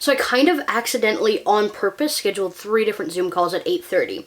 So I kind of accidentally, on purpose, scheduled 3 different Zoom calls at 8:30.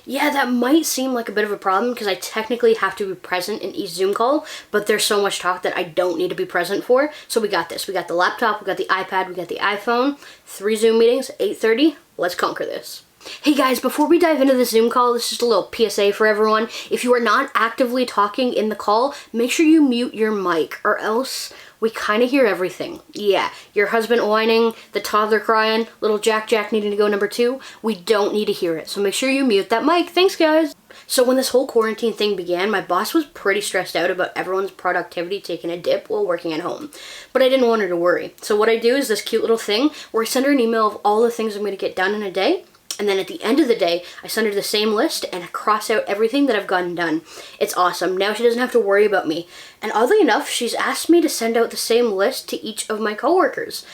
Yeah, that might seem like a bit of a problem because I technically have to be present in each Zoom call, but there's so much talk that I don't need to be present for. So we got this. We got the laptop, we got the iPad, we got the iPhone, 3 Zoom meetings, 8:30. Let's conquer this. Hey guys, before we dive into the Zoom call, this is just a little PSA for everyone. If you are not actively talking in the call, make sure you mute your mic or else we kind of hear everything. Yeah, your husband whining, the toddler crying, little Jack needing to go number 2. We don't need to hear it, so make sure you mute that mic. Thanks, guys. So when this whole quarantine thing began, my boss was pretty stressed out about everyone's productivity taking a dip while working at home. But I didn't want her to worry. So what I do is this cute little thing where I send her an email of all the things I'm going to get done in a day. And then at the end of the day, I send her the same list and I cross out everything that I've gotten done. It's awesome. Now she doesn't have to worry about me. And oddly enough, she's asked me to send out the same list to each of my coworkers.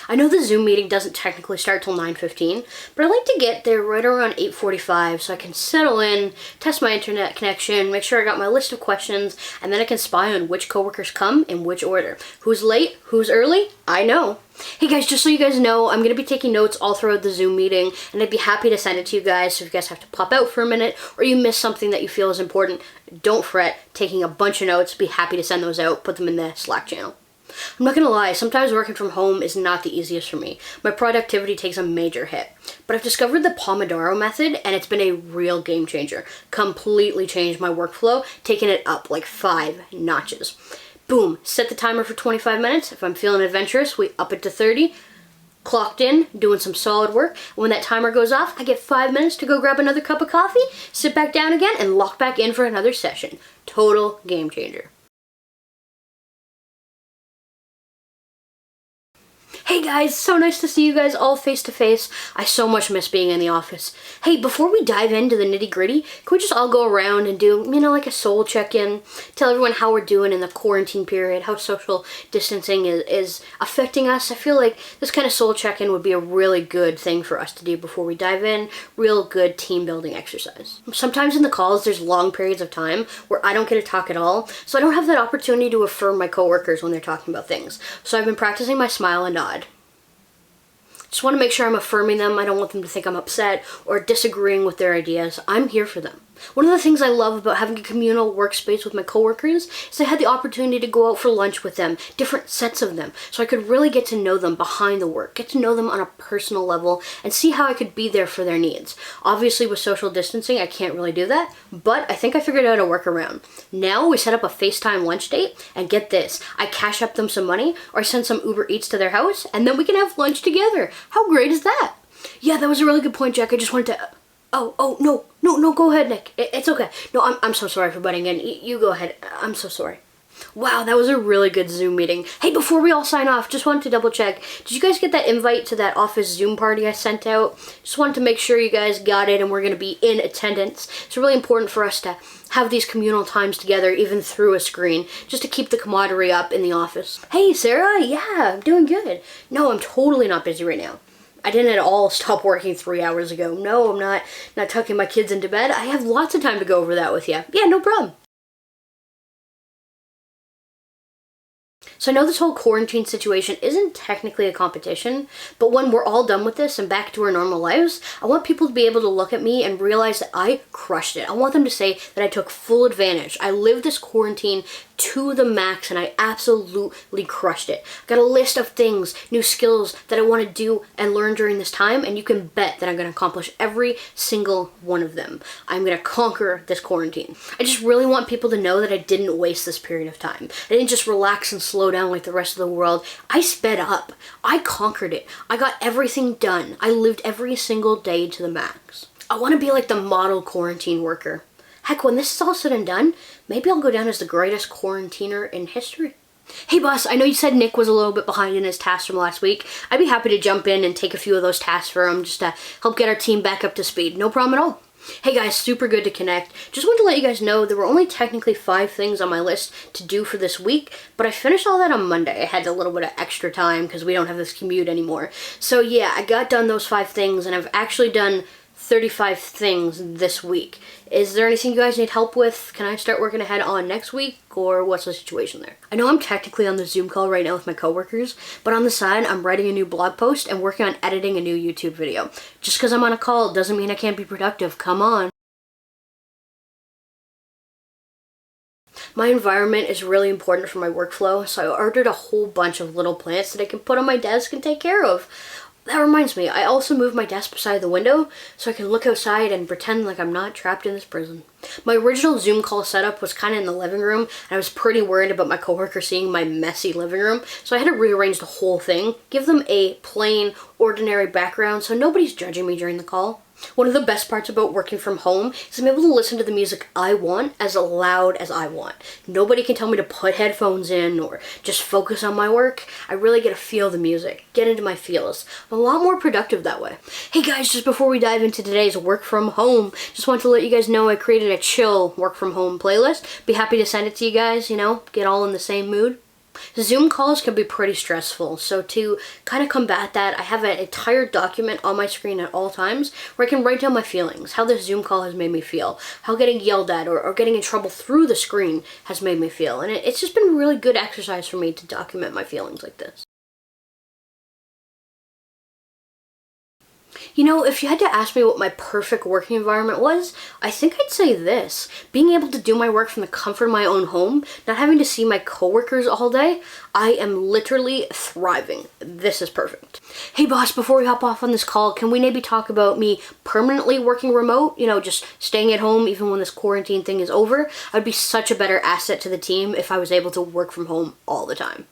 I know the Zoom meeting doesn't technically start till 9:15, but I like to get there right around 8:45 so I can settle in, test my internet connection, make sure I got my list of questions, and then I can spy on which coworkers come in which order. Who's late, who's early, I know. Hey guys, just so you guys know, I'm going to be taking notes all throughout the Zoom meeting, and I'd be happy to send it to you guys, so if you guys have to pop out for a minute, or you miss something that you feel is important, don't fret, taking a bunch of notes, be happy to send those out, put them in the Slack channel. I'm not gonna lie, sometimes working from home is not the easiest for me. My productivity takes a major hit. But I've discovered the Pomodoro method and it's been a real game changer. Completely changed my workflow, taking it up like 5 notches. Boom, set the timer for 25 minutes. If I'm feeling adventurous, we up it to 30. Clocked in, doing some solid work. When that timer goes off, I get 5 minutes to go grab another cup of coffee, sit back down again, and lock back in for another session. Total game changer. Hey guys, so nice to see you guys all face to face. I so much miss being in the office. Hey, before we dive into the nitty gritty, can we just all go around and do, like a soul check-in? Tell everyone how we're doing in the quarantine period, how social distancing is affecting us. I feel like this kind of soul check-in would be a really good thing for us to do before we dive in. Real good team building exercise. Sometimes in the calls, there's long periods of time where I don't get to talk at all, so I don't have that opportunity to affirm my coworkers when they're talking about things. So I've been practicing my smile and nod. Just want to make sure I'm affirming them. I don't want them to think I'm upset or disagreeing with their ideas. I'm here for them. One of the things I love about having a communal workspace with my coworkers is I had the opportunity to go out for lunch with them, different sets of them, so I could really get to know them behind the work, get to know them on a personal level, and see how I could be there for their needs. Obviously, with social distancing, I can't really do that, but I think I figured out a workaround. Now we set up a FaceTime lunch date, and get this, I cash up them some money, or I send some Uber Eats to their house, and then we can have lunch together. How great is that? Yeah, that was a really good point, Jack. I just wanted to... Oh, no, go ahead, Nick. It's okay. No, I'm so sorry for butting in. You go ahead. I'm so sorry. Wow, that was a really good Zoom meeting. Hey, before we all sign off, just wanted to double check. Did you guys get that invite to that office Zoom party I sent out? Just wanted to make sure you guys got it and we're going to be in attendance. It's really important for us to have these communal times together, even through a screen, just to keep the camaraderie up in the office. Hey, Sarah, yeah, I'm doing good. No, I'm totally not busy right now. I didn't at all stop working 3 hours ago. No, I'm not tucking my kids into bed. I have lots of time to go over that with you. Yeah, no problem. So I know this whole quarantine situation isn't technically a competition, but when we're all done with this and back to our normal lives, I want people to be able to look at me and realize that I crushed it. I want them to say that I took full advantage. I lived this quarantine to the max and I absolutely crushed it. Got a list of things, new skills that I want to do and learn during this time, and you can bet that I'm going to accomplish every single one of them. I'm going to conquer this quarantine. I just really want people to know that I didn't waste this period of time. I didn't just relax and slow down like the rest of the world. I sped up. I conquered it. I got everything done. I lived every single day to the max. I want to be like the model quarantine worker. Heck, when this is all said and done, maybe I'll go down as the greatest quarantiner in history. Hey boss, I know you said Nick was a little bit behind in his tasks from last week. I'd be happy to jump in and take a few of those tasks for him just to help get our team back up to speed. No problem at all. Hey guys, super good to connect. Just wanted to let you guys know there were only technically 5 things on my list to do for this week, but I finished all that on Monday. I had a little bit of extra time because we don't have this commute anymore. So yeah, I got done those 5 things and I've actually done 35 things this week. Is there anything you guys need help with? Can I start working ahead on next week, or what's the situation there? I know I'm technically on the Zoom call right now with my coworkers, but on the side, I'm writing a new blog post and working on editing a new YouTube video. Just because I'm on a call doesn't mean I can't be productive. Come on. My environment is really important for my workflow, so I ordered a whole bunch of little plants that I can put on my desk and take care of. That reminds me, I also moved my desk beside the window so I can look outside and pretend like I'm not trapped in this prison. My original Zoom call setup was kind of in the living room, and I was pretty worried about my coworker seeing my messy living room, so I had to rearrange the whole thing, give them a plain, ordinary background so nobody's judging me during the call. One of the best parts about working from home is I'm able to listen to the music I want as loud as I want. Nobody can tell me to put headphones in or just focus on my work. I really get to feel the music, get into my feels. I'm a lot more productive that way. Hey guys, just before we dive into today's work from home, just want to let you guys know I created a chill work from home playlist. Be happy to send it to you guys, get all in the same mood. Zoom calls can be pretty stressful, so to kind of combat that, I have an entire document on my screen at all times where I can write down my feelings, how this Zoom call has made me feel, how getting yelled at or getting in trouble through the screen has made me feel, and it's just been really good exercise for me to document my feelings like this. If you had to ask me what my perfect working environment was, I think I'd say this. Being able to do my work from the comfort of my own home, not having to see my coworkers all day, I am literally thriving. This is perfect. Hey boss, before we hop off on this call, can we maybe talk about me permanently working remote? Just staying at home even when this quarantine thing is over? I'd be such a better asset to the team if I was able to work from home all the time.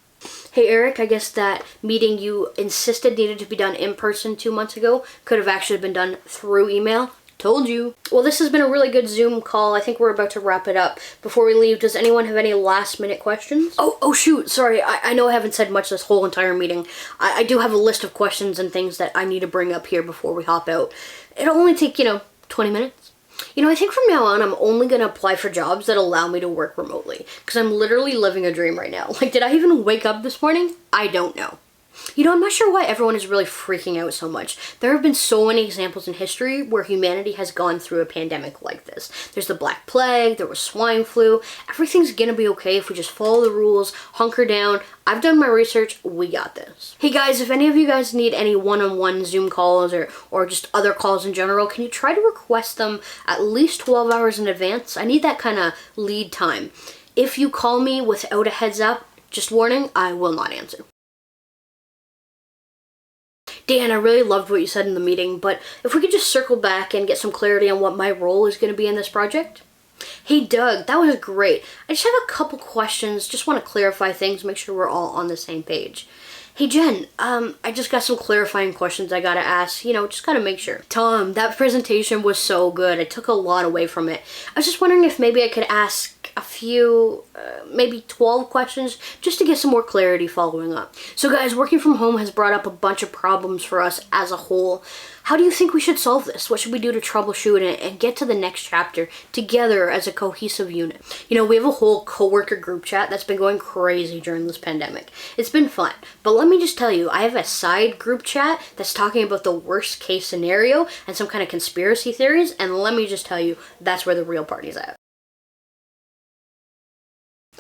Hey Eric, I guess that meeting you insisted needed to be done in person 2 months ago could have actually been done through email. Told you. Well, this has been a really good Zoom call. I think we're about to wrap it up. Before we leave, does anyone have any last minute questions? Oh shoot, sorry. I know I haven't said much this whole entire meeting. I do have a list of questions and things that I need to bring up here before we hop out. It'll only take, 20 minutes. I think from now on, I'm only going to apply for jobs that allow me to work remotely, because I'm literally living a dream right now. Did I even wake up this morning? I don't know. I'm not sure why everyone is really freaking out so much. There have been so many examples in history where humanity has gone through a pandemic like this. There's the Black Plague, there was swine flu. Everything's gonna be okay if we just follow the rules, hunker down. I've done my research, we got this. Hey guys, if any of you guys need any one-on-one Zoom calls or just other calls in general, can you try to request them at least 12 hours in advance? I need that kind of lead time. If you call me without a heads up, just warning, I will not answer. Dan, I really loved what you said in the meeting, but if we could just circle back and get some clarity on what my role is going to be in this project. Hey Doug, that was great. I just have a couple questions, just want to clarify things, make sure we're all on the same page. Hey Jen, I just got some clarifying questions I gotta ask, just gotta make sure. Tom, that presentation was so good. I took a lot away from it. I was just wondering if maybe I could ask a few, maybe 12 questions, just to get some more clarity following up. So guys, working from home has brought up a bunch of problems for us as a whole. How do you think we should solve this? What should we do to troubleshoot it and get to the next chapter together as a cohesive unit? We have a whole coworker group chat that's been going crazy during this pandemic. It's been fun, but let me just tell you, I have a side group chat that's talking about the worst case scenario and some kind of conspiracy theories, and let me just tell you, that's where the real party's at.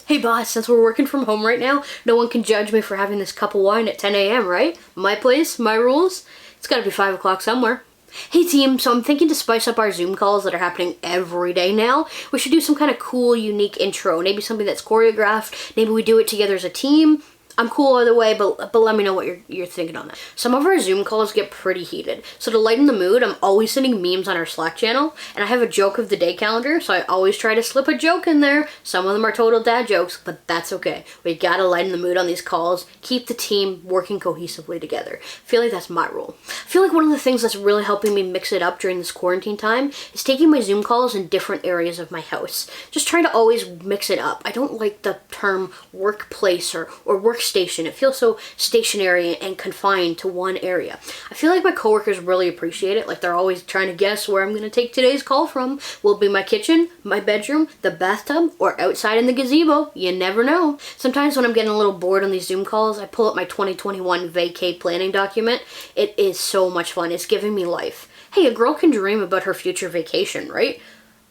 Hey boss, since we're working from home right now, no one can judge me for having this cup of wine at 10 a.m., right? My place, my rules. It's gotta be 5 o'clock somewhere. Hey team, so I'm thinking to spice up our Zoom calls that are happening every day now. We should do some kind of cool, unique intro. Maybe something that's choreographed. Maybe we do it together as a team. I'm cool either way, but let me know what you're thinking on that. Some of our Zoom calls get pretty heated, so to lighten the mood, I'm always sending memes on our Slack channel, and I have a joke of the day calendar, so I always try to slip a joke in there. Some of them are total dad jokes, but that's okay. We gotta lighten the mood on these calls, keep the team working cohesively together. I feel like that's my role. I feel like one of the things that's really helping me mix it up during this quarantine time is taking my Zoom calls in different areas of my house. Just trying to always mix it up. I don't like the term workplace or workstation. It feels so stationary and confined to one area. I feel like my coworkers really appreciate it. Like they're always trying to guess where I'm going to take today's call from. Will it be my kitchen, my bedroom, the bathtub, or outside in the gazebo? You never know. Sometimes when I'm getting a little bored on these Zoom calls, I pull up my 2021 vacay planning document. It is so much fun. It's giving me life. Hey, a girl can dream about her future vacation, right?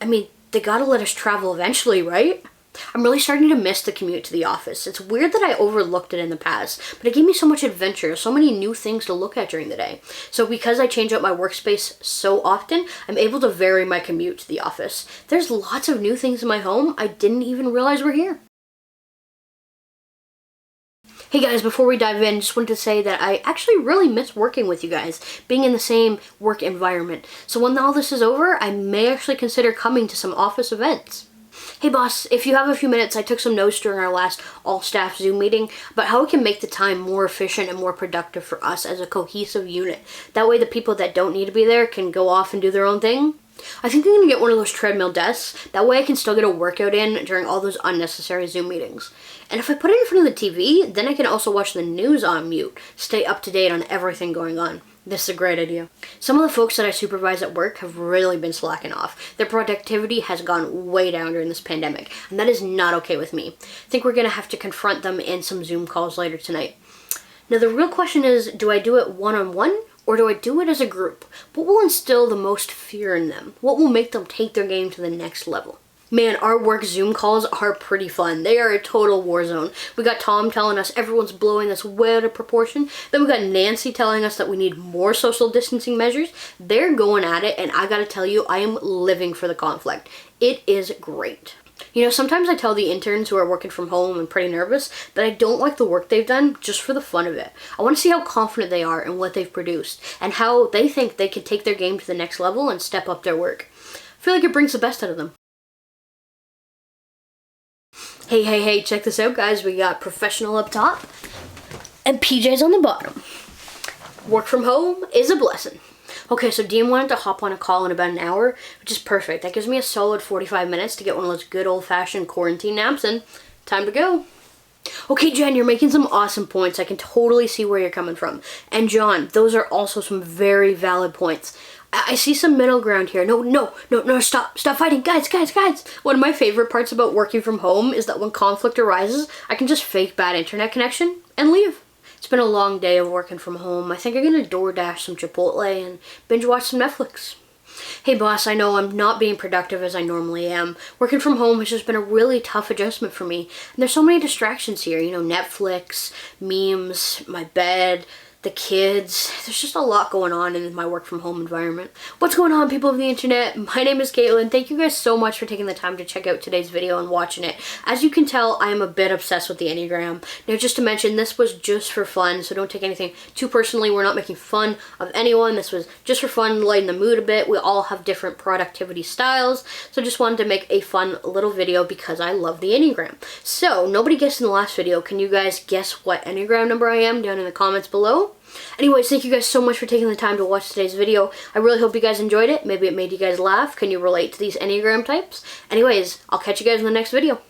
I mean, they gotta let us travel eventually, right? I'm really starting to miss the commute to the office. It's weird that I overlooked it in the past, but it gave me so much adventure, so many new things to look at during the day. So because I change up my workspace so often, I'm able to vary my commute to the office. There's lots of new things in my home I didn't even realize were here. Hey guys, before we dive in, just wanted to say that I actually really miss working with you guys, being in the same work environment. So when all this is over, I may actually consider coming to some office events. Hey boss, if you have a few minutes, I took some notes during our last all-staff Zoom meeting about how we can make the time more efficient and more productive for us as a cohesive unit. That way the people that don't need to be there can go off and do their own thing. I think I'm going to get one of those treadmill desks. That way I can still get a workout in during all those unnecessary Zoom meetings. And if I put it in front of the TV, then I can also watch the news on mute, stay up to date on everything going on. This is a great idea. Some of the folks that I supervise at work have really been slacking off. Their productivity has gone way down during this pandemic, and that is not okay with me. I think we're going to have to confront them in some Zoom calls later tonight. Now the real question is, do I do it one-on-one? Or do I do it as a group? What will instill the most fear in them? What will make them take their game to the next level? Man, our work Zoom calls are pretty fun. They are a total war zone. We got Tom telling us everyone's blowing this way out of proportion. Then we got Nancy telling us that we need more social distancing measures. They're going at it, and I gotta tell you, I am living for the conflict. It is great. You know, sometimes I tell the interns who are working from home and pretty nervous that I don't like the work they've done just for the fun of it. I want to see how confident they are in what they've produced and how they think they can take their game to the next level and step up their work. I feel like it brings the best out of them. Hey, check this out, guys. We got professional up top and PJs on the bottom. Work from home is a blessing. Okay, so Dean wanted to hop on a call in about an hour, which is perfect. That gives me a solid 45 minutes to get one of those good old-fashioned quarantine naps, and time to go. Okay, Jen, you're making some awesome points. I can totally see where you're coming from. And John, those are also some very valid points. I see some middle ground here. No, stop fighting. Guys. One of my favorite parts about working from home is that when conflict arises, I can just fake bad internet connection and leave. It's been a long day of working from home. I think I'm gonna DoorDash some Chipotle and binge watch some Netflix. Hey boss, I know I'm not being productive as I normally am. Working from home has just been a really tough adjustment for me. And there's so many distractions here, you know, Netflix, memes, my bed, the kids. There's just a lot going on in my work from home environment. What's going on, people of the internet? My name is Caitlin. Thank you guys so much for taking the time to check out today's video and watching it. As you can tell, I am a bit obsessed with the Enneagram. Now, just to mention, this was just for fun, so don't take anything too personally. We're not making fun of anyone. This was just for fun, lighten the mood a bit. We all have different productivity styles, so just wanted to make a fun little video because I love the Enneagram. So, nobody guessed in the last video. Can you guys guess what Enneagram number I am down in the comments below? Anyways, thank you guys so much for taking the time to watch today's video. I really hope you guys enjoyed it. Maybe it made you guys laugh. Can you relate to these Enneagram types? Anyways, I'll catch you guys in the next video.